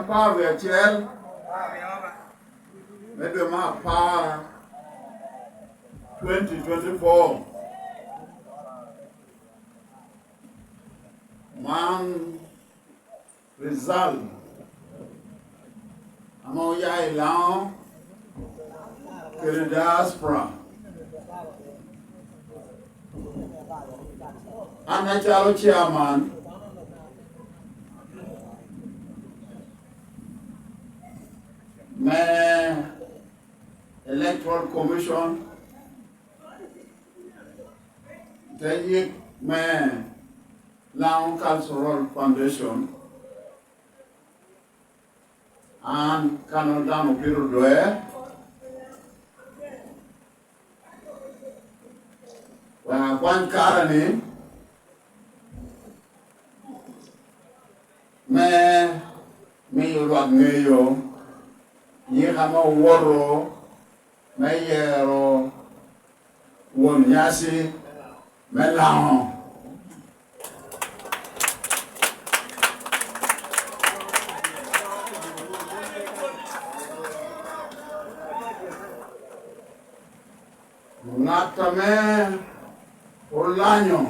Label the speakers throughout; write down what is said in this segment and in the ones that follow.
Speaker 1: Virtuel, maybe my power 2024. Man result. Among ya Lango, que the diaspora. And the chairman. My electoral commission, the my Lango Cultural Foundation, and Canada Piru Doe, where one Karani, me Mayo. Yihama woro, mayero, wonyasi, melango. Natame, Orlanyo,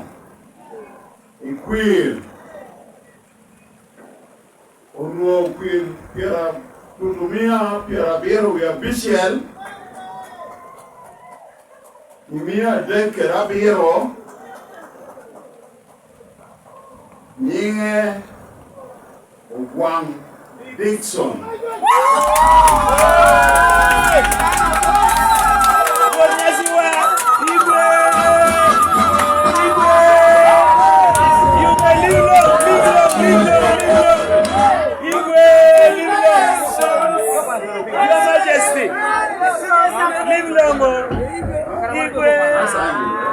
Speaker 1: Iquil, Orno Quil, Pira. Kutumia pirabiro ya bishel imia de kerabiro ninge Ogwang Dickson
Speaker 2: Live Lango,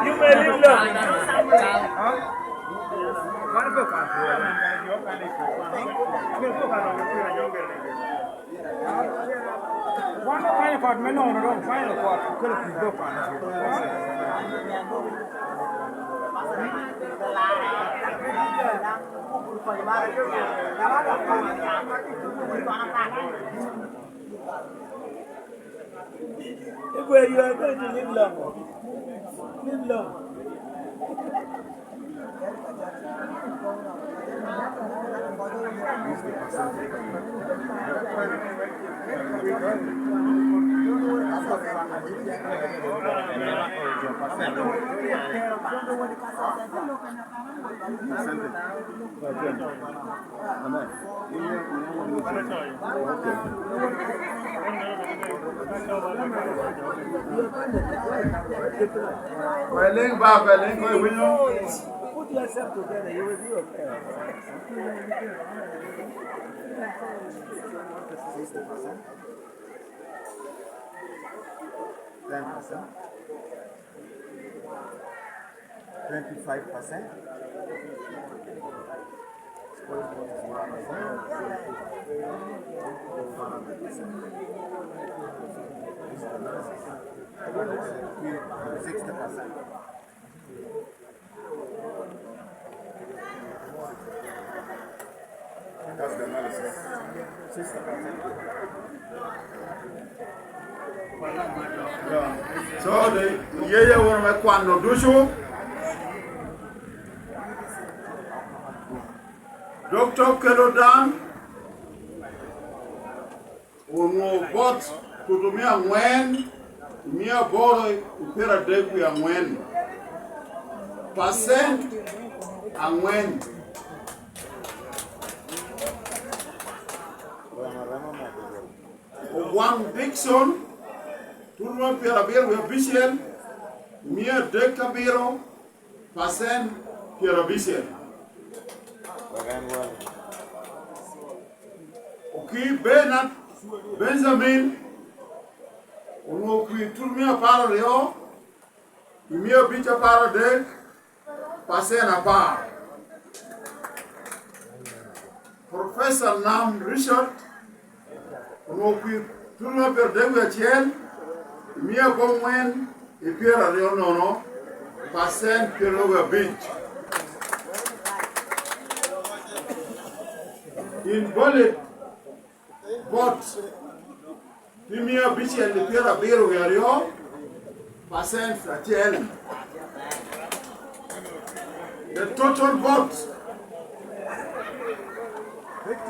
Speaker 2: you may live long. Where you are going to live long. Live long. Put yourself together, you will be okay.
Speaker 3: 10%, 25%, 60%. That's the analysis. 60%.
Speaker 1: So the yeye wona kwano dushu Dr. Kelodan uno bot kutumia ngwen mia boro upera deku ya ngwen percent angwen Ogwang Dickson turno pera biro ya bishel mia deka biro percent pera bishel Okay, Bernard Benjamin, uno qui turmia para leo, mia bicha para de, passe na par. Professor Nam Richard, uno qui turmia per de chiel, mia bomwen e piera leo no, passe per lo beach. In bullet votes. Premier Bichel de Pierre Biro Gario, percent Atiel. The total votes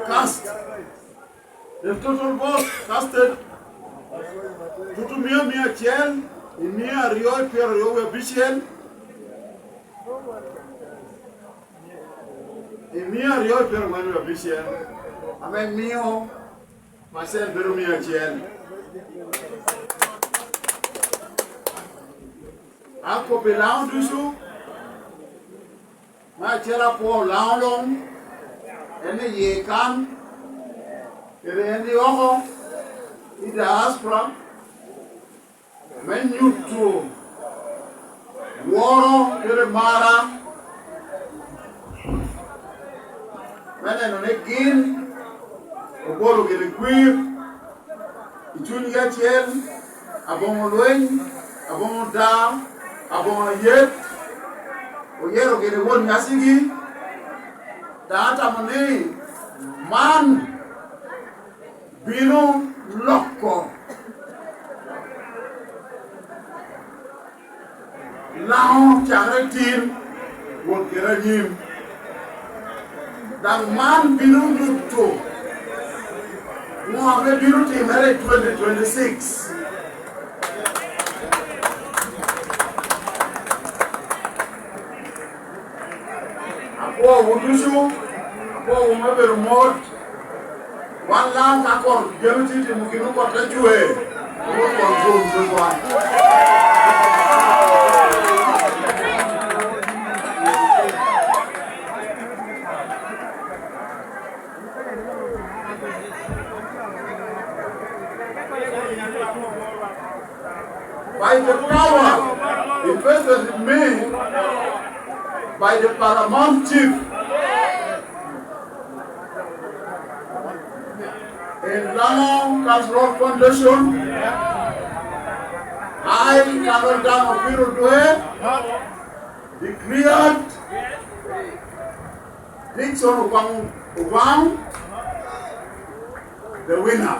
Speaker 1: cast. The total votes casted to Mia Atiel, Mia Rio Pierre Rio Bichel. Mia Rio Pierre Rio Bichel. Amen mio, myself Berumia Atiel. Ako bilang dusu, ma chela po laulong, ene yekan, ene oho, ida aspra, menyutu, woro ere mara, mene no negin, obolo gele queer, ituni Atiel, abongo lwen, abongo da. Abon yet oyero gele won nyasigi data mone man bino lokko lao charatin won geranyim dan man bino lutto mo ave bino timere 2026. Oh, Wudusu, oh, Mabel Mort, one lamb accord, Gemiti, Mukino, what let you wear. What control this one? By the power invested in me, by the Paramount chief in Lango Casserole Foundation, I, Carol Dam of Pirudue, declared Dickson Ogwang Okul the winner.